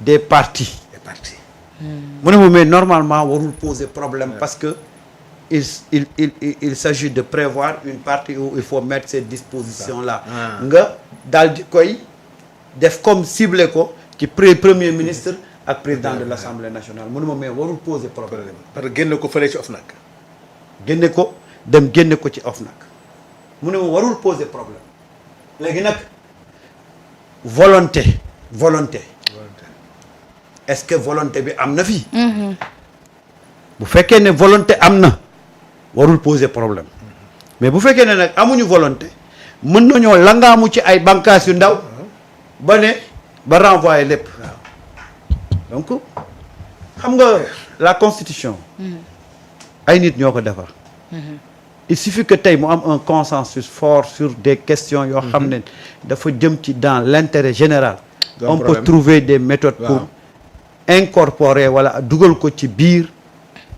des partis. mu ne ma mais normalement warul poser problème parce que il s'agit de prévoir une partie où il faut mettre ces dispositions là nga daal di koy def comme ciblé ko ci premier ministre ak président de l'Assemblée nationale mu ne ma mais warul poser problème parce que génne ko fële ci OFNAC génne ko ci OFNAC mu ne ma warul poser problème léegi nag volonté est-ce que volonté bi am na fii bu fekkee ne volonté am na warul poser problème mais bu fekkee ne nag amuñu volonté mën nañoo langaamu ci ay bànqaas yu ndaw ba renvoyer lépp donc xam nga la constitution ay nit ñoo ko defar il suffit que tey mu am un consensus fort sur des questions yoo xam ne dafa jëm ci dans l'intérêt général on peut trouver des méthodes pour incorporer wala dugal ko ci biir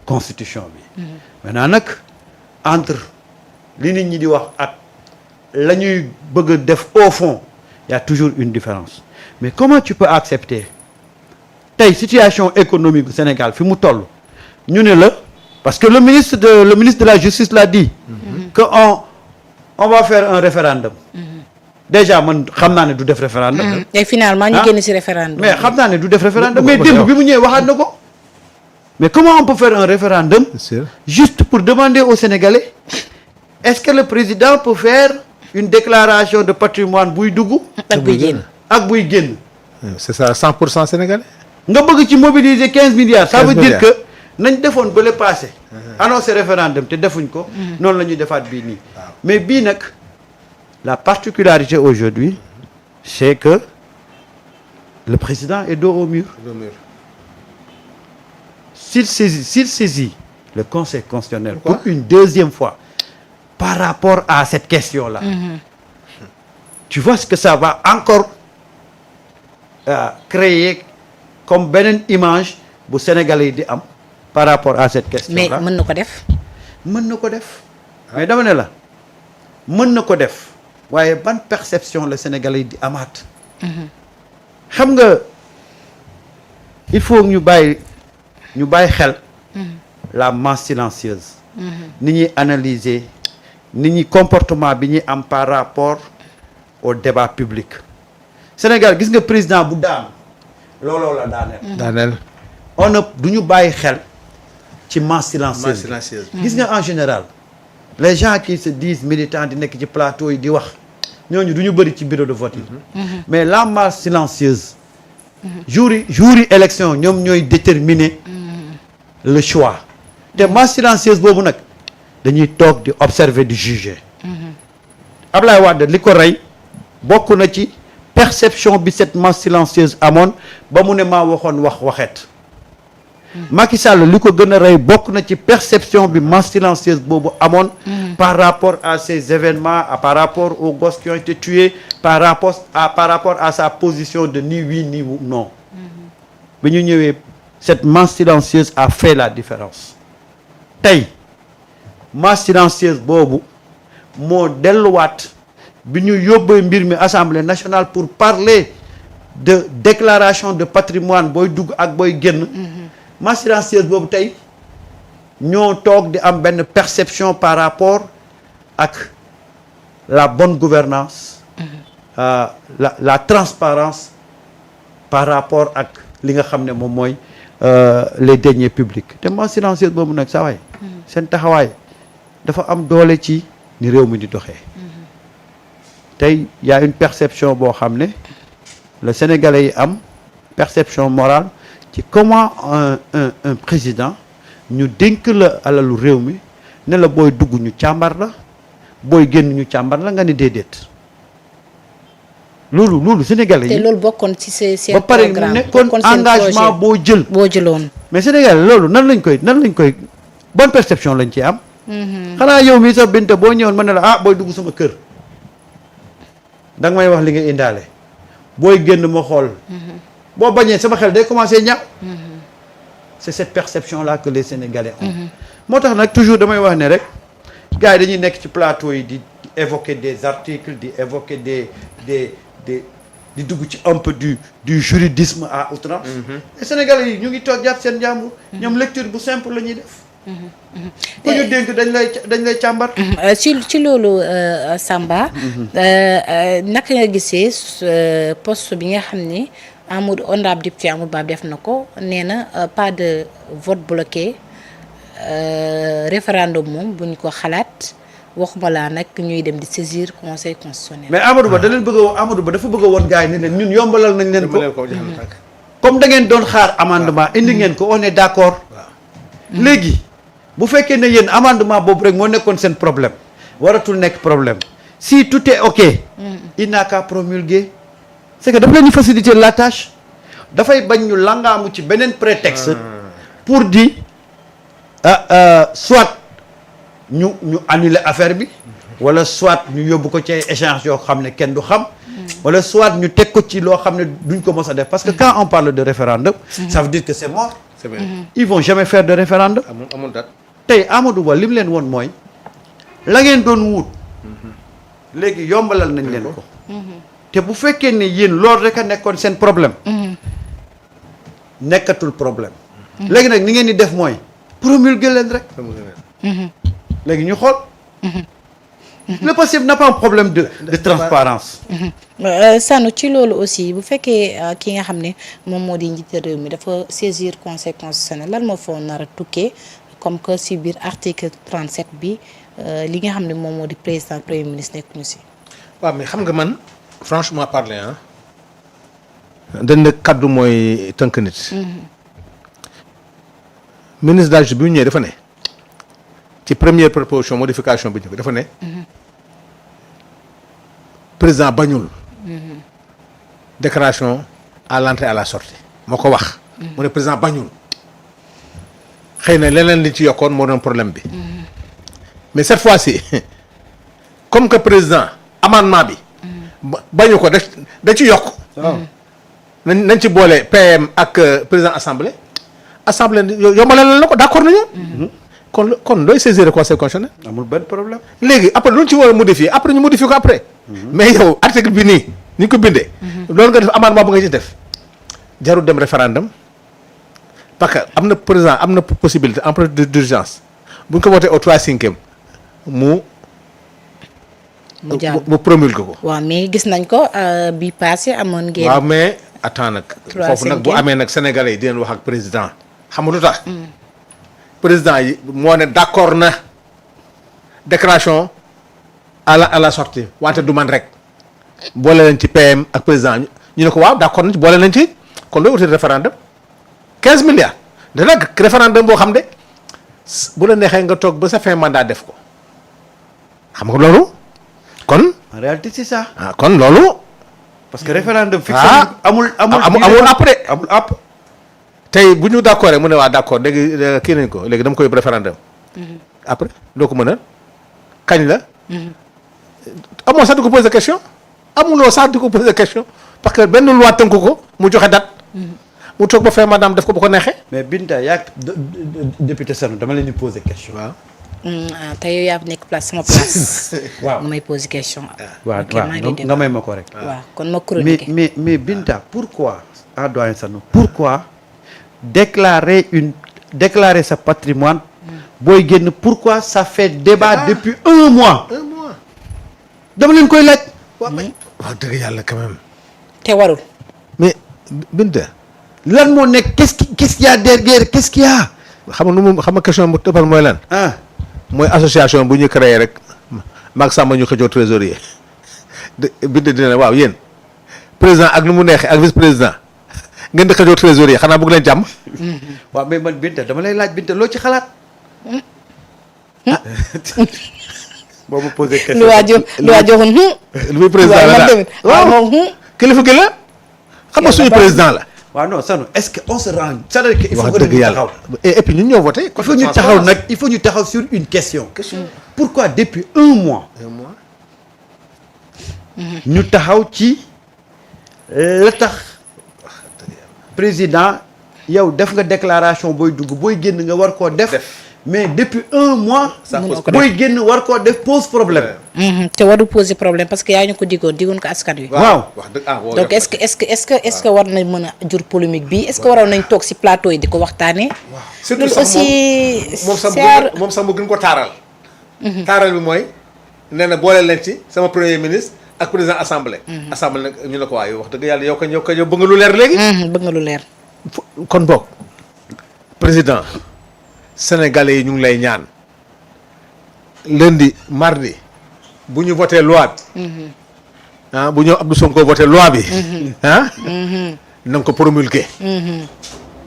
constitution bi maintenant nag entre li nit ñi di wax ak la ñuy bëgg a def au fond il y a toujours une différence mais comment tu peux accepter tey situation économique du Sénégal fi mu toll ñu ne la parce que le ministre de la justice l'a dit que on va faire un référendum déjà man xam naa ne du def référendum et finalement ñu génn ci référendum mais xam naa ne du def référendum mais démb bi mu ñëwee waxaat na ko mais comment on peut faire un référendum juste pour demander aux Sénégalais est-ce que le président peut faire une déclaration de patrimoine buy dugg ak buy génn c'est ça 100% sénégalais nga bëgg ci mobiliser 15 milliards ça veut dire que nañ defoon ba le passé annoncé référendum te defuñ ko noonu la ñuy defaat bii nii mais bii nag la particularité aujourd'hui c'est que le président est dos au mur s'il saisit le Conseil constitutionnel pour une deuxième fois par rapport à cette question-là tu vois ce que ça va encore créer comme beneen image bu Sénégalais yi di am par rapport à cette question-là mais mën na ko def mais dama ne la mën na ko def waaye ban perception la Sénégalais yi di amaat xam nga il faut ñu bàyyi xel la masse silencieuse ni ñuy analyser ni ñuy comportement bi ñuy am par rapport au débat public Sénégal gis nga président bu daanu looloo la daaneel on ne du ñu bàyyi xel ci masse silencieuse gis nga en général les gens qui se disent militants di nekk ci plateau yi di wax ñooñu du ñu bëri ci bureau de vote yi mais la masse silencieuse jour yi élection ñoom ñooy déterminer le choix te masse silencieuse boobu nag dañuy toog di observer di juger Ablaye Wade li ko rey bokk na ci perception bi cette masse silencieuse amoon ba mu ne maa waxoon waxeet Macky Sall li ko gën a rey bokk na ci perception bi masse silencieuse boobu amoon par rapport à ces événements par rapport aux gosses qui ont été tués par rapport à sa position de ni oui ni non bi ñu ñëwee cette masse silencieuse a fait la différence tey masse silencieuse boobu moo delluwaat bi ñu yóbbee mbir mi Assemblée nationale pour parler de déclaration de patrimoine booy dugg ak booy génn masse silencieuse boobu tey ñoo toog di am benn perception par rapport ak la bonne gouvernance la transparence par rapport ak li nga xam ne moom mooy les deniers publics te masse silencieuse boobu nag saa waay seen taxawaay dafa am doole ci ni réew mi di doxee tey y a une perception boo xam ne le Sénégalais yi am perception morale ci comment un président ñu dénk la alalu réew mi ne la booy dugg ñu càmbar la booy génn ñu càmbar la nga ni déedéet loolu Sénégalais yi te loolu bokkoon ci seen ba pare mu nekkoon engagement boo jëloon mais Sénégalais loolu nan lañ koy bonne perception lañ ci am xanaa yow mii sax binte boo ñëwoon ma ne la booy dugg sama kër da nga may wax li nga indaale booy génn ma xool boo bañee sama xel day commencer ñaaw c'est cette perception là que les Sénégalais ont moo tax nag toujours damay wax ne rek gars yi dañuy nekk ci plateau yi di évoquer des articles di évoquer des di dugg ci un peu du juridisme à outrance. les Sénégalais yi ñu ngi toog jàpp seen jàmbur. ñoom lecture bu simple la ñuy def. ku ñu dénk dañ lay càmbar. ci loolu Samba. naka nga gisee poste bi nga xam ne Amadou honorable député Amadou Ba def na ko nee na pas de vote bloqué référendum moom bu ñu ko xalaat waxuma laa nag ñuy dem di saisir conseil constitutionnel. mais Amadou Ba da leen bëgg a Amadou Ba dafa bëgg a woon gars yi ne leen ñun yombalal nañ leen ko. comme da ngeen doon xaar amendement indi ngeen ko on est d'accord. léegi bu fekkee ne yéen amendement boobu rek moo nekkoon seen problème waratul nekk problème si tout est ok. il n'a qu'à promulguer. c'est que dafa leen di faciliter la tâche dafay bañ ñu langaamu ci beneen prétexte pour di soit ñu annuler affaire bi wala soit ñu yóbbu ko ci ay échange yoo xam ne kenn du xam wala soit ñu teg ko ci loo xam ne duñ ko mos a def parce que quand on parle de référendum ça veut dire que c'est mort. c'est vrai. ils vont jamais faire de référendum. amul date. tey Amadou Ba li mu leen woon mooy la ngeen doon wut léegi yombalal nañ leen ko. te bu fekkee ne yéen loolu rek a nekkoon seen problème. nekkatul problème. léegi nag ni ngeen di def mooy promulguer leen rek. léegi ñu xool. le passif n'a pas un problème de transparence. Sanu ci loolu aussi bu fekkee ki nga xam ne moom moo di njiité réew mi dafa saisir conseil constitutionnel lan moo foo nar a tukkee comme que si biir article 37 bi li nga xam ne moom moo di président premier ministre nekkuñu si. waaw mais xam nga man franchement parler dañ ne kaddu mooy tënk nit. ministre de la Justice bi mu ñëwee dafa ne ci première proposition modification bi dafa ne. président bañul. déclaration à l'entrée à la sortie moo ko wax. mu ne président bañul. xëy na leneen li ci yokkoon moo doon problème bi. mais cette fois-ci comme que président amendement bi. bañu ko da ci yokk. nañ ci boole PM ak président assemblée. assemblée yombalal na ko d'accord nañu. kon looy saisir conseil constitutionnel. amul benn problème. léegi après lu ñu ci war a modifier après ñu modifier ko après. mais yow article bi nii ni ñu ko bindee. loolu nga def amendement bu nga ci def jarul dem référendum parce que am na président am na possibilité en procédure d'urgence bu ñu ko voté au 3/5 mu promulgué ko. waaw mais gis nañ ko bi passé amoon ngeen. waaw mais attends nag. foofu nag bu amee nag sénégalais yi di leen wax ak président xam nga lu tax. président yi moo ne d'accord na déclaration à la sortie wante du man rek boole leen ci PM ak président ñu ne ko waaw d'accord nañ ci boole leen ci kon looy wuti référendum 15 milliards da nag référendum boo xam ne bu la neexee nga toog ba sa fin mandat def ko xam nga loolu kon. en réalité c'est ça. ah kon loolu. parce que référendum. fixé amul après amul app. tey bu ñu d'accord rek mu ne waa d'accord léegi kii nañ ko léegi dama koy yóbbu référendum. après doo ko mën a kañ la. amoo sax di ko poser question amuloo sax di ko poser question parce que benn loi tënk ko mu joxe date. mu toog ba fin madame def ko bu ko neexee. mais Binta yaa député Sanu dama leen di poser question. waaw. te yow yaa nekk place sama place. waaw nga may poser question. waaw nga may ma ko rek. waaw kon ma chroniquer. mais Binta pourquoi ah doyen Sanu pourquoi déclarer sa patrimoine booy génn pourquoi ça fait débat depuis un mois. dama leen koy laaj. wax dëgg yàlla quand même. te warul. mais Binta. lan moo nekk qu'est-ce qu'il y a derrière qu'est-ce qu'il y a. xam nga question bu tëbal mooy lan. mooy association bu ñu créé rek maag Samba ñu xëccoo trésorier Binta dina ne waaw yéen président ak nu mu neexee ak vice président ngeen di xëccoo trésorier xanaa bëgg leen jàmm. waaw mais man Binta dama lay laaj Binta loo ci xalaat. boo ma posé question. lu waa joxoon. lu muy président la daal waaw kilifa gi la. xam nga suñu président la. waaw non Sanu est-ce que on se rend. c'est-à-dire que il faut wax que dëgg ñu yàlla taxaw. et puis ñun ñoo voté. il faut ñu taxaw nag il faut ñu taxaw sur une question. pourquoi depuis un mois. ñu taxaw ci la tax président yow def nga déclaration booy dugg booy génn nga war koo def. mais depuis un mois. Ça pose booy génn war koo def pose problème. te waru poser problème parce que yaa ñu ko digoon ko askan wi. waaw wax dëgg donc est-ce que war na mën a jur polémique bi est-ce que waroon nañ toog ci plateau yi di ko waxtaanee. surtout loolu sax aussi moom sax mu gën ko taaral. taaral bi mooy nee na boole leen ci sama premier ministre ak président assemblée. assemblée nag ñu ne ko waaye wax dëgg yàlla yow bëgg nga lu leer léegi. bëgg nga lu leer. kon boog président sénégalais yi ñu ngi lay ñaan lundi mardi bu ñu voté loi bi. bu ñëw Abdou Sonko voté loi bi. na nga ko promulguer.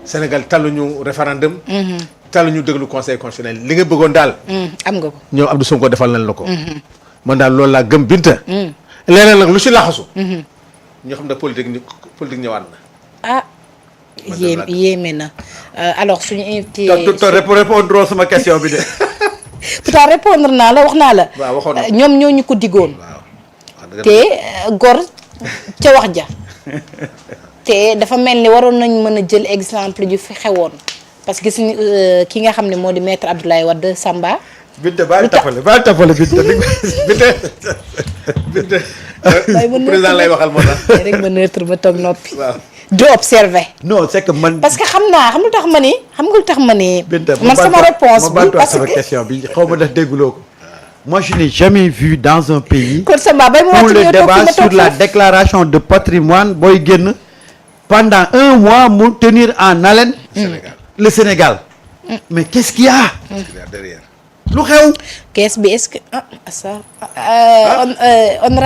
Sénégal taluñu référendum. taluñu déglu conseil constitutionnel li nga bëggoon daal. am nga ko. ñëw Abdou Sonko defal nañ la ko. man daal loolu laa gëm Binta. leneen nag lu ci laxasu. ñoo xam ne politique ñëwaat na. ah. yéeme na alors suñu invité. te répondre sama question bi de. pourtant répondre naa la wax naa la. waaw waxoon na ñoom ñoo ñu ko diggoon. waaw te gor ca wax ja. te dafa mel ni waroon nañ mën a jël exemple ju fi xewoon parce que gis ni ki nga xam ne moo di maître Abdoulaye Wade Samba. Binta baal tafale Binta. président lay waxal moo tax. rek ma neutre ma toog noppi. waaw. di observer. non c'est que man. parce que xam lu tax ma ni. Binta man sama réponse bi parce sama que question bi xaw ma def dégguloo ko. moi je n'ai jamais vu dans un pays. kon Samba bay mu pour wàcc le ñëw toog débat ma sur toog la foofu. déclaration de patrimoine booy génn pendant un mois mu tenir en haleine. Sénégal le Sénégal. mais qu'est-ce qu'il y a. derrière. lu xew. kees bi est-ce que ça on